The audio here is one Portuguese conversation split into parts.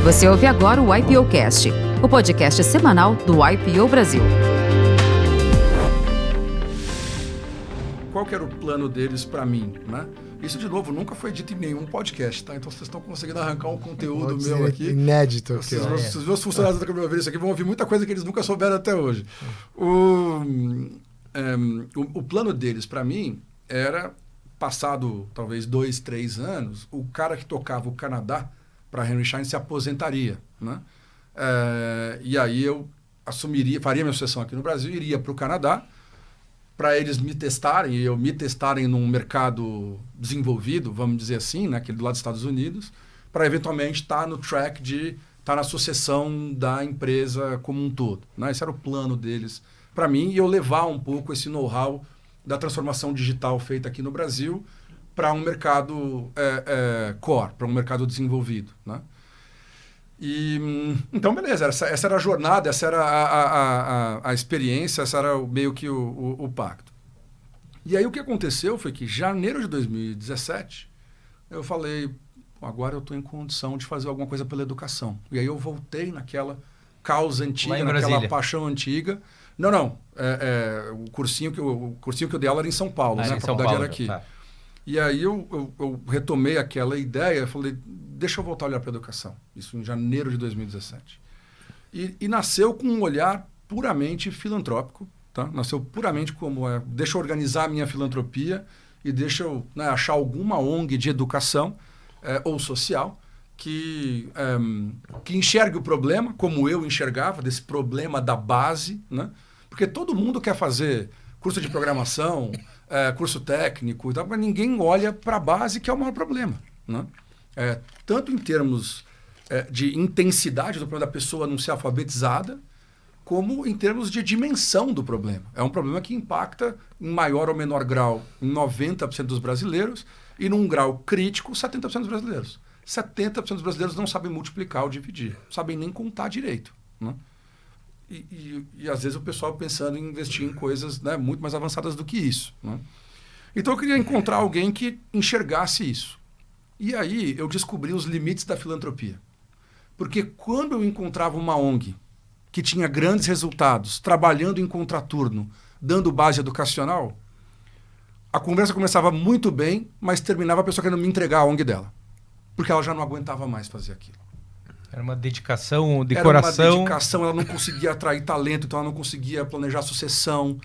Você ouve agora o IPOcast, o podcast semanal do IPO Brasil. Qual que era o plano deles para mim, né? Isso, de novo, nunca foi dito em nenhum podcast, tá? Então vocês estão conseguindo arrancar um conteúdo meu aqui. Inédito aqui. Os meus funcionários da Câmara ver isso aqui vão ouvir muita coisa que eles nunca souberam até hoje. O plano deles, para mim, era, passado talvez 2, 3 anos, o cara que tocava o Canadá para Henry Schein se aposentaria, né? E aí eu faria minha sucessão aqui no Brasil, iria para o Canadá, para eles me testarem, e eu me testarem num mercado desenvolvido, vamos dizer assim, né, aquele do lado dos Estados Unidos, para eventualmente estar no track de estar na sucessão da empresa como um todo, né? Esse era o plano deles para mim, e eu levar um pouco esse know-how da transformação digital feita aqui no Brasil para um mercado core, para um mercado desenvolvido, né? Então, beleza, essa era a jornada, essa era a experiência, essa era meio que o pacto. E aí o que aconteceu foi que em janeiro de 2017, eu falei, agora eu estou em condição de fazer alguma coisa pela educação. E aí eu voltei naquela causa antiga, naquela paixão antiga. Não, o cursinho que eu dei aula era em São Paulo, né? A faculdade era aqui. Tá. E aí eu retomei aquela ideia, falei, deixa eu voltar a olhar para a educação. Isso em janeiro de 2017. E nasceu com um olhar puramente filantrópico, tá? Nasceu puramente como, deixa eu organizar a minha filantropia e deixa eu, né, achar alguma ONG de educação ou social que enxergue o problema, como eu enxergava, desse problema da base, né? Porque todo mundo quer fazer curso de programação, curso técnico e tal, mas ninguém olha para a base, que é o maior problema, né? Tanto em termos de intensidade do problema da pessoa não ser alfabetizada, como em termos de dimensão do problema. É um problema que impacta em maior ou menor grau em 90% dos brasileiros e num grau crítico 70% dos brasileiros. 70% dos brasileiros não sabem multiplicar ou dividir, não sabem nem contar direito, né? E às vezes o pessoal pensando em investir em coisas, né, muito mais avançadas do que isso, né? Então eu queria encontrar alguém que enxergasse isso. E aí eu descobri os limites da filantropia. Porque quando eu encontrava uma ONG que tinha grandes resultados, trabalhando em contraturno, dando base educacional, a conversa começava muito bem, mas terminava a pessoa querendo me entregar a ONG dela. Porque ela já não aguentava mais fazer aquilo. Era uma dedicação de coração. Era uma dedicação, ela não conseguia atrair talento, então ela não conseguia planejar sucessão.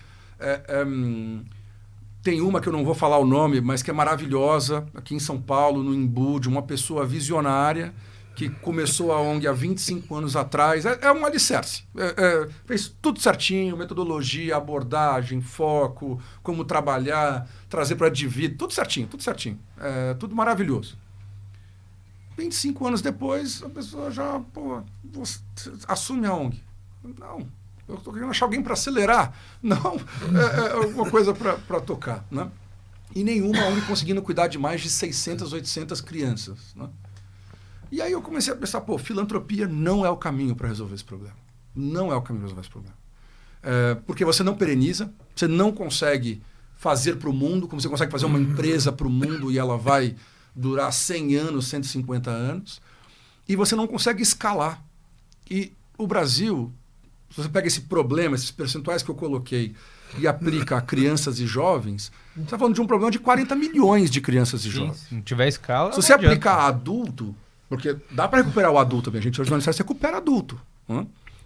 Tem uma que eu não vou falar o nome, mas que é maravilhosa, aqui em São Paulo, no Embu, de uma pessoa visionária que começou a ONG há 25 anos atrás. É um alicerce. Fez tudo certinho, metodologia, abordagem, foco, como trabalhar, trazer para de vida, tudo certinho. Tudo maravilhoso. 25 anos depois, a pessoa já, assume a ONG. Não, eu estou querendo achar alguém para acelerar. Não, é alguma coisa para tocar, né? E nenhuma ONG conseguindo cuidar de mais de 600, 800 crianças, né? E aí eu comecei a pensar, filantropia não é o caminho para resolver esse problema. Não é o caminho para resolver esse problema. Porque você não pereniza, você não consegue fazer para o mundo, como você consegue fazer uma empresa para o mundo e ela vai durar 100 anos, 150 anos, e você não consegue escalar. E o Brasil, se você pega esse problema, esses percentuais que eu coloquei, e aplica a crianças e jovens, você está falando de um problema de 40 milhões de crianças e jovens. Se não tiver escala, se você aplicar adulto, porque dá para recuperar o adulto, minha gente, hoje no Unicef você recupera adulto, né?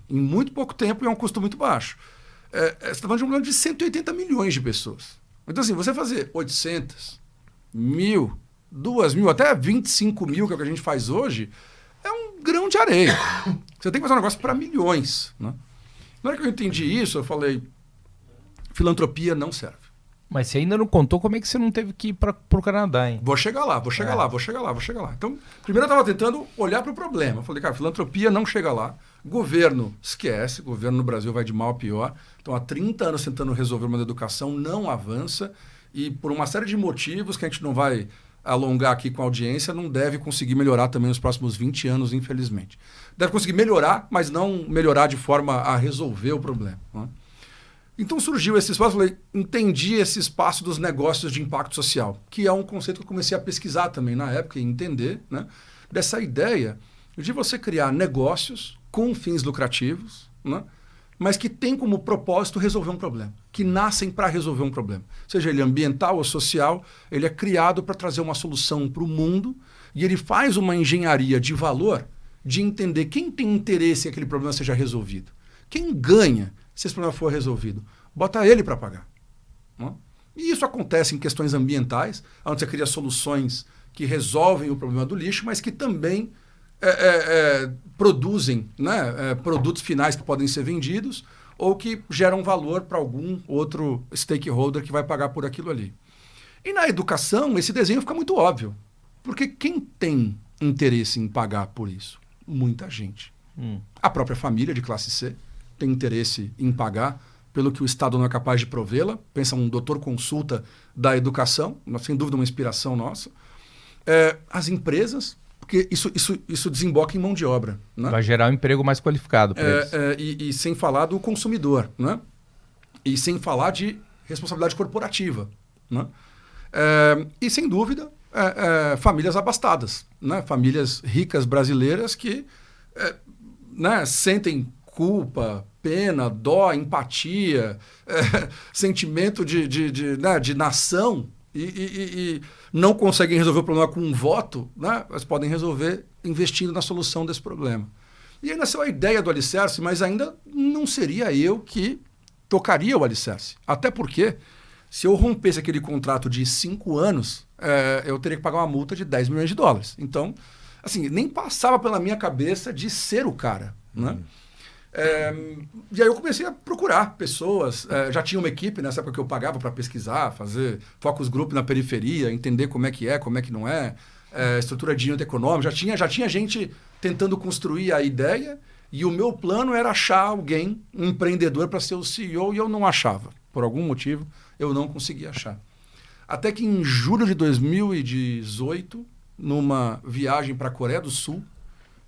Em muito pouco tempo e é um custo muito baixo. Você está falando de um problema de 180 milhões de pessoas. Então, assim, você fazer 800, 1.000, 2.000, até 25.000, que é o que a gente faz hoje, é um grão de areia. Você tem que fazer um negócio para milhões, né? Na hora que eu entendi isso, eu falei, filantropia não serve. Mas você ainda não contou como é que você não teve que ir para o Canadá, hein? Vou chegar lá. Então, primeiro eu estava tentando olhar para o problema. Eu falei, cara, filantropia não chega lá. Governo, esquece. Governo no Brasil vai de mal a pior. Então, há 30 anos tentando resolver uma educação, não avança. E por uma série de motivos que a gente não vai alongar aqui com a audiência, não deve conseguir melhorar também nos próximos 20 anos, infelizmente. Deve conseguir melhorar, mas não melhorar de forma a resolver o problema, né? Então surgiu esse espaço, falei, entendi esse espaço dos negócios de impacto social, que é um conceito que eu comecei a pesquisar também na época e entender, né, dessa ideia de você criar negócios com fins lucrativos, né? Mas que tem como propósito resolver um problema, que nascem para resolver um problema. Seja ele ambiental ou social, ele é criado para trazer uma solução para o mundo e ele faz uma engenharia de valor de entender quem tem interesse que aquele problema seja resolvido. Quem ganha se esse problema for resolvido? Bota ele para pagar. Né? E isso acontece em questões ambientais, onde você cria soluções que resolvem o problema do lixo, mas que também produzem, né, produtos finais que podem ser vendidos ou que geram valor para algum outro stakeholder que vai pagar por aquilo ali. E na educação, esse desenho fica muito óbvio. Porque quem tem interesse em pagar por isso? Muita gente. A própria família de classe C tem interesse em pagar pelo que o Estado não é capaz de provê-la. Pensa um doutor consulta da educação, sem dúvida uma inspiração nossa. As empresas, porque isso desemboca em mão de obra. Né? Vai gerar um emprego mais qualificado para eles. E sem falar do consumidor. Né? E sem falar de responsabilidade corporativa. Né? E sem dúvida, famílias abastadas. Né? Famílias ricas brasileiras que né, sentem culpa, pena, dó, empatia, sentimento de nação e não conseguem resolver o problema com um voto, né? Mas podem resolver investindo na solução desse problema. E aí nasceu a ideia do alicerce, mas ainda não seria eu que tocaria o alicerce. Até porque, se eu rompesse aquele contrato de 5 anos, eu teria que pagar uma multa de $10 milhões. Então, assim, nem passava pela minha cabeça de ser o cara, né? E aí eu comecei a procurar pessoas, já tinha uma equipe nessa época que eu pagava para pesquisar, fazer focus group na periferia, entender como é que não é, estrutura de unidade econômica, já tinha gente tentando construir a ideia e o meu plano era achar alguém, um empreendedor para ser o CEO e eu não achava, por algum motivo eu não conseguia achar. Até que em julho de 2018, numa viagem para a Coreia do Sul,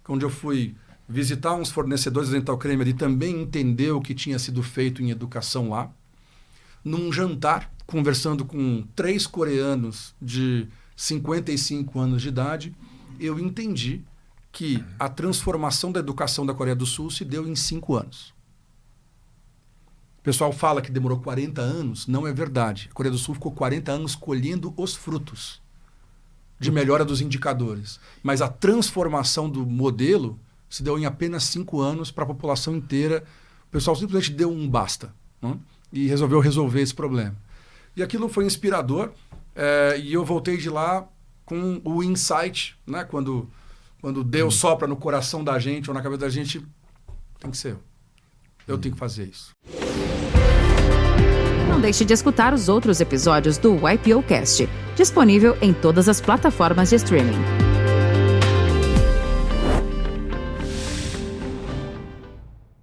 onde eu fui visitar uns fornecedores da Dental Kramer e também entender o que tinha sido feito em educação lá. Num jantar, conversando com 3 coreanos de 55 anos de idade, eu entendi que a transformação da educação da Coreia do Sul se deu em 5 anos. O pessoal fala que demorou 40 anos, não é verdade. A Coreia do Sul ficou 40 anos colhendo os frutos de melhora dos indicadores. Mas a transformação do modelo se deu em apenas 5 anos para a população inteira. O pessoal simplesmente deu um basta, né? E resolveu resolver esse problema. E aquilo foi inspirador e eu voltei de lá com o insight, né? Quando Deus sopra no coração da gente ou na cabeça da gente, tem que ser eu. Eu tenho que fazer isso. Não deixe de escutar os outros episódios do YPOcast, disponível em todas as plataformas de streaming.